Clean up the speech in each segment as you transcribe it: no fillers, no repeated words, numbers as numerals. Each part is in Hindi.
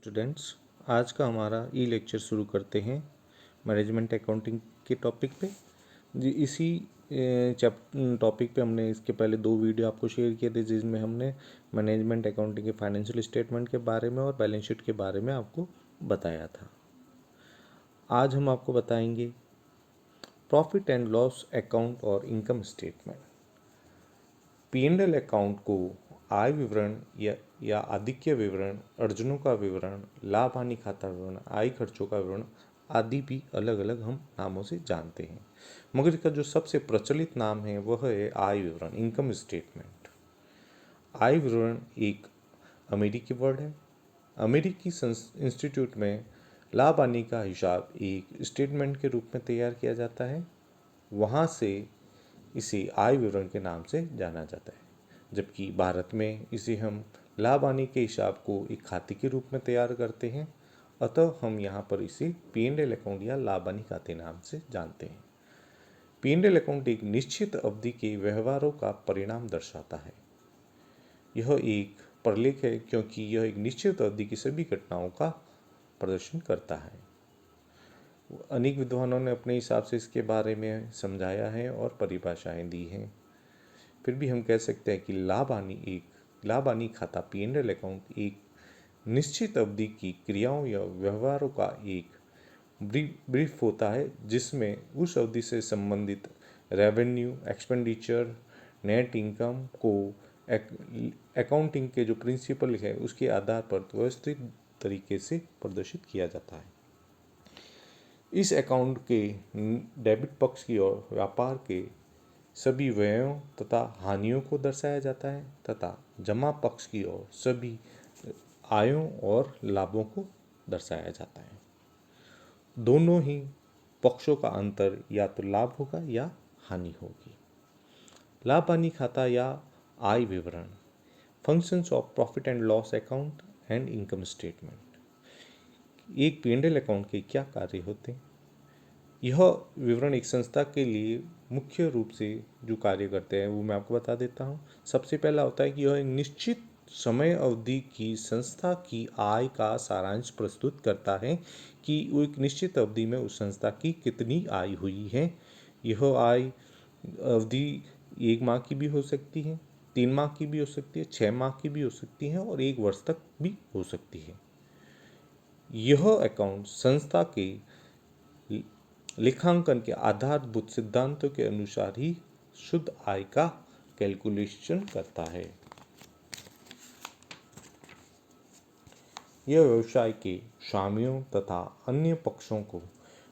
स्टूडेंट्स, आज का हमारा ई लेक्चर शुरू करते हैं मैनेजमेंट अकाउंटिंग के टॉपिक पे। जी, इसी टॉपिक पे हमने इसके पहले 2 वीडियो आपको शेयर किए थे, जिसमें हमने मैनेजमेंट अकाउंटिंग के फाइनेंशियल स्टेटमेंट के बारे में और बैलेंस शीट के बारे में आपको बताया था। आज हम आपको बताएंगे प्रॉफिट एंड लॉस अकाउंट और इनकम स्टेटमेंट। P&L अकाउंट को आय विवरण या आदिक्य विवरण, अर्जनों का विवरण, लाभ हानि खाता विवरण, आय खर्चों का विवरण आदि भी अलग अलग हम नामों से जानते हैं, मगर इसका जो सबसे प्रचलित नाम है वह है आय विवरण, इनकम स्टेटमेंट। आय विवरण एक अमेरिकी वर्ड है। अमेरिकी इंस्टीट्यूट में लाभ हानि का हिसाब एक स्टेटमेंट के रूप में तैयार किया जाता है। वहाँ से इसे आय विवरण के नाम से जाना जाता है, जबकि भारत में इसे हम लाभ हानि के हिसाब को एक खाते के रूप में तैयार करते हैं। अतः हम यहाँ पर इसे P&L अकाउंट या लाभ हानि खाते नाम से जानते हैं। P&L अकाउंट एक निश्चित अवधि के व्यवहारों का परिणाम दर्शाता है। यह एक प्रलेख है क्योंकि यह एक निश्चित अवधि की सभी घटनाओं का प्रदर्शन करता है। अनेक विद्वानों ने अपने हिसाब से इसके बारे में समझाया है और परिभाषाएं दी हैं। फिर भी हम कह सकते हैं कि लाभ हानि खाता P&L अकाउंट एक निश्चित अवधि की क्रियाओं या व्यवहारों का एक ब्रीफ होता है, जिसमें उस अवधि से संबंधित रेवेन्यू, एक्सपेंडिचर, नेट इनकम को अकाउंटिंग के जो प्रिंसिपल है उसके आधार पर व्यवस्थित तरीके से प्रदर्शित किया जाता है। इस अकाउंट के डेबिट पक्ष की ओर व्यापार के सभी व्ययों तथा हानियों को दर्शाया जाता है तथा जमा पक्ष की ओर सभी आयों और लाभों को दर्शाया जाता है। दोनों ही पक्षों का अंतर या तो लाभ होगा या हानि होगी। लाभ हानि खाता या आय विवरण, functions of profit and loss account and income statement. एक P&L अकाउंट के क्या कार्य होते हैं? यह विवरण एक संस्था के लिए मुख्य रूप से जो कार्य करते हैं वो मैं आपको बता देता हूँ। सबसे पहला होता है कि यह एक निश्चित समय अवधि की संस्था की आय का सारांश प्रस्तुत करता है कि वो एक निश्चित अवधि में उस संस्था की कितनी आय हुई है। यह आय अवधि 1 माह की भी हो सकती है, 3 माह की भी हो सकती है, 6 माह की भी हो सकती है और 1 वर्ष तक भी हो सकती है। यह अकाउंट संस्था के लेखांकन के आधारभूत सिद्धांतों के अनुसार ही शुद्ध आय का कैलकुलेशन करता है। यह व्यवसाय के स्वामियों तथा अन्य पक्षों को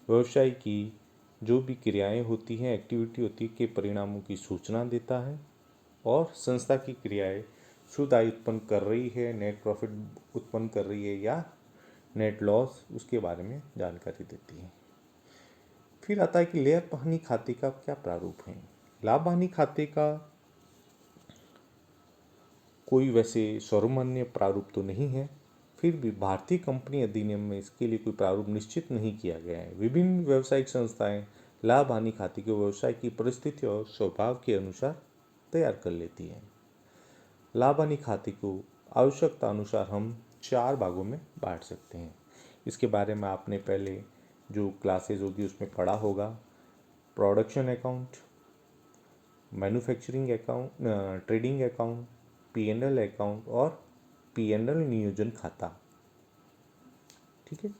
व्यवसाय की जो भी क्रियाएं होती हैं, एक्टिविटी होती है, के परिणामों की सूचना देता है और संस्था की क्रियाएं शुद्ध आय उत्पन्न कर रही है, नेट प्रॉफिट उत्पन्न कर रही है या नेट लॉस, उसके बारे में जानकारी देती है। फिर आता है कि लाभ हानि खाते का क्या प्रारूप है। लाभ हानि खाते का कोई वैसे सर्वमान्य प्रारूप तो नहीं है, फिर भी भारतीय कंपनी अधिनियम में इसके लिए कोई प्रारूप निश्चित नहीं किया गया है। विभिन्न व्यावसायिक संस्थाएं लाभ हानि खाते को व्यवसाय की परिस्थिति और स्वभाव के अनुसार तैयार कर लेती हैं। लाभ हानि खाते को आवश्यकता अनुसार हम 4 भागों में बांट सकते हैं। इसके बारे में आपने पहले जो क्लासेज होगी उसमें पढ़ा होगा। Production account, manufacturing account, trading account, P&L account और P&L नियोजन खाता। ठीक है,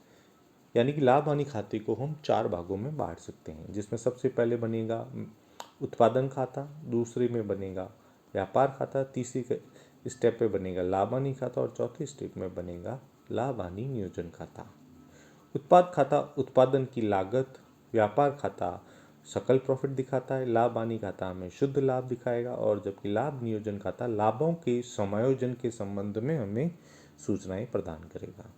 यानी कि लाभ हानि खाते को हम 4 भागों में बांट सकते हैं, जिसमें सबसे पहले बनेगा उत्पादन खाता, दूसरे में बनेगा व्यापार खाता, तीसरी स्टेप पे बनेगा लाभ हानि खाता और चौथी स्टेप में बनेगा लाभ हानि नियोजन खाता। उत्पाद खाता उत्पादन की लागत, व्यापार खाता सकल प्रॉफिट दिखाता है, लाभ हानि खाता हमें शुद्ध लाभ दिखाएगा और जबकि लाभ नियोजन खाता लाभों के समायोजन के संबंध में हमें सूचनाएं प्रदान करेगा।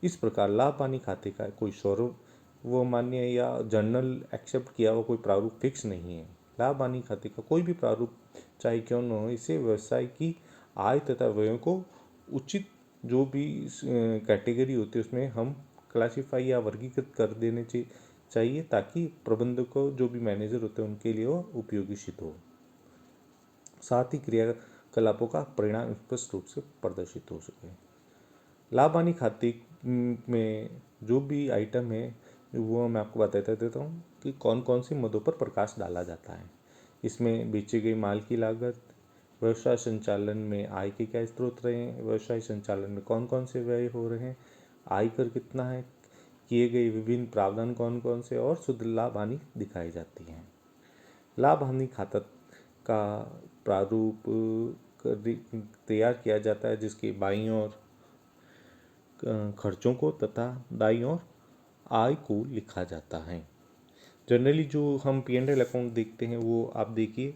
इस प्रकार लाभ हानि खाते का कोई सर्वमान्य या जनरल एक्सेप्ट किया हुआ कोई प्रारूप फिक्स नहीं है। लाभ हानि खाते का कोई भी प्रारूप चाहे क्यों न हो, इसे व्यवसाय की आय तथा व्ययों को उचित जो भी कैटेगरी होती है उसमें हम क्लासीफाई या वर्गीकृत कर देने चाहिए, ताकि प्रबंधक को जो भी मैनेजर होते हैं उनके लिए वो उपयोगी सिद्ध हो। साथ ही क्रियाकलापों का परिणाम स्पष्ट रूप से प्रदर्शित हो सके। लाभ हानि खाते में जो भी आइटम है वो मैं आपको बता देता हूँ कि कौन कौन से मदों पर प्रकाश डाला जाता है। इसमें बेचे गए माल की लागत, व्यवसाय संचालन में आय के क्या स्रोत रहे हैं, व्यवसाय संचालन में कौन कौन से व्यय हो रहे हैं, आय कर कितना है, किए गए विभिन्न प्रावधान कौन कौन से, और शुद्ध लाभ हानि दिखाई जाती है। लाभ हानि खाता का प्रारूप तैयार किया जाता है जिसके बाईं ओर खर्चों को तथा दाईं ओर आय को लिखा जाता है। जनरली जो हम P&L अकाउंट देखते हैं वो आप देखिए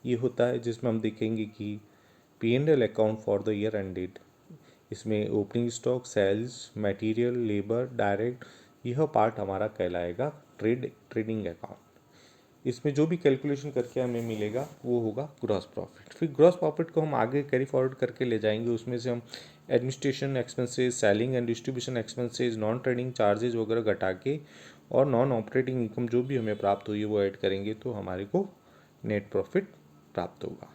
ये होता है, जिसमें हम देखेंगे कि P&L account for the year ended, इसमें opening stock, sales, material, labour, direct, यह पार्ट हमारा कहलाएगा ट्रेडिंग अकाउंट। इसमें जो भी कैलकुलेशन करके हमें मिलेगा वो होगा ग्रॉस प्रॉफिट। फिर ग्रॉस प्रॉफिट को हम आगे कैरी फॉरवर्ड करके ले जाएंगे, उसमें से हम administration expenses, selling and distribution expenses, non trading charges वगैरह घटा के और नॉन ऑपरेटिंग इनकम जो भी हमें प्राप्त हुई है वो ऐड करेंगे तो हमारे को नेट प्रॉफिट प्राप्त होगा।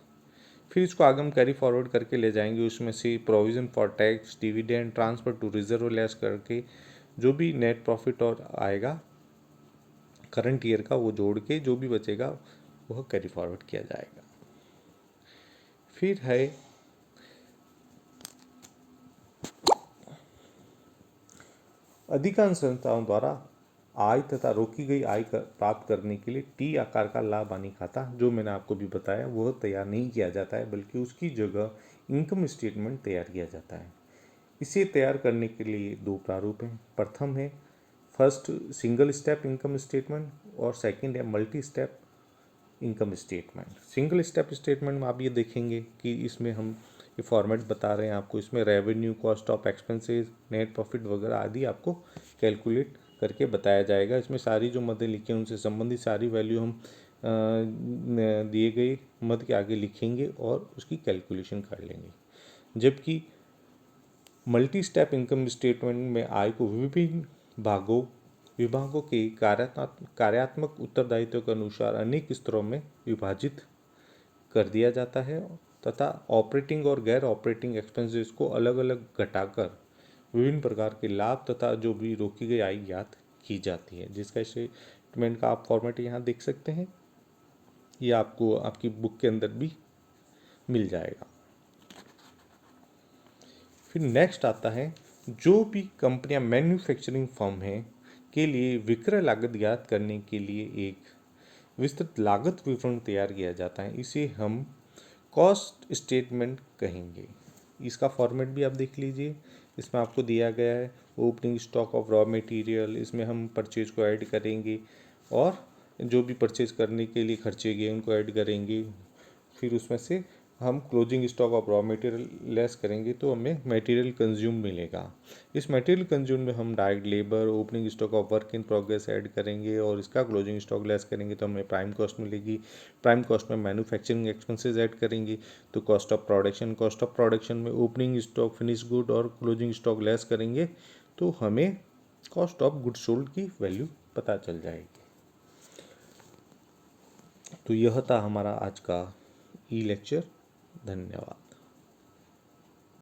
फिर इसको आगे हम कैरी फॉरवर्ड करके ले जाएंगे, उसमें से provision for tax, dividend, transfer to reserve less करके जो भी नेट प्रॉफिट और आएगा करंट ईयर का वो जोड़ के जो भी बचेगा वह कैरी फॉरवर्ड किया जाएगा। फिर है अधिकांश संस्थाओं द्वारा आय तथा रोकी गई आय प्राप्त करने के लिए टी आकार का लाभ हानि खाता, जो मैंने आपको भी बताया, वह तैयार नहीं किया जाता है बल्कि उसकी जगह इनकम स्टेटमेंट तैयार किया जाता है। इसे तैयार करने के लिए दो प्रारूप हैं। प्रथम है first single step income statement और सेकंड है multi step income statement. Single step statement में आप ये देखेंगे कि इसमें हम ये फॉर्मेट बता रहे हैं आपको, इसमें revenue, cost of expenses, net profit वगैरह आदि आपको कैलकुलेट करके बताया जाएगा। इसमें सारी जो मदें लिखी हैं उनसे संबंधित सारी वैल्यू हम दिए गए मद के आगे लिखेंगे और उसकी कैलकुलेशन कर लेंगे। जबकि मल्टी स्टेप इनकम स्टेटमेंट में आय को विभिन्न विभागों के कार्यात्मक उत्तरदायित्व के अनुसार अनेक स्तरों में विभाजित कर दिया जाता है तथा ऑपरेटिंग और गैर ऑपरेटिंग एक्सपेंसेस को अलग अलग घटाकर विभिन्न प्रकार के लाभ तथा जो भी रोकी गई आय ज्ञात की जाती है, जिसका स्टेटमेंट का आप फॉर्मेट यहाँ देख सकते हैं। ये आपको आपकी बुक के अंदर भी मिल जाएगा। फिर नेक्स्ट आता है जो भी कंपनियां मैन्युफैक्चरिंग फर्म हैं के लिए विक्रय लागत ज्ञात करने के लिए एक विस्तृत लागत विवरण तैयार किया जाता है। इसे हम कॉस्ट स्टेटमेंट कहेंगे। इसका फॉर्मेट भी आप देख लीजिए, इसमें आपको दिया गया है opening stock of raw material, इसमें हम परचेज को ऐड करेंगे और जो भी परचेज करने के लिए खर्चे गए उनको ऐड करेंगे। फिर उसमें से हम closing stock of raw material less करेंगे तो हमें मटेरियल कंज्यूम मिलेगा। इस मटेरियल कंज्यूम में हम direct labour, opening stock of work in progress add करेंगे और इसका क्लोजिंग स्टॉक लेस करेंगे तो हमें प्राइम कॉस्ट मिलेगी। प्राइम कॉस्ट में मैन्युफैक्चरिंग एक्सपेंसेस ऐड करेंगे तो कॉस्ट ऑफ प्रोडक्शन में ओपनिंग स्टॉक, फिनिश गुड और क्लोजिंग स्टॉक लेस करेंगे तो हमें कॉस्ट ऑफ गुड सोल्ड की वैल्यू पता चल जाएगी। तो यह था हमारा आज का ई लेक्चर। धन्यवाद।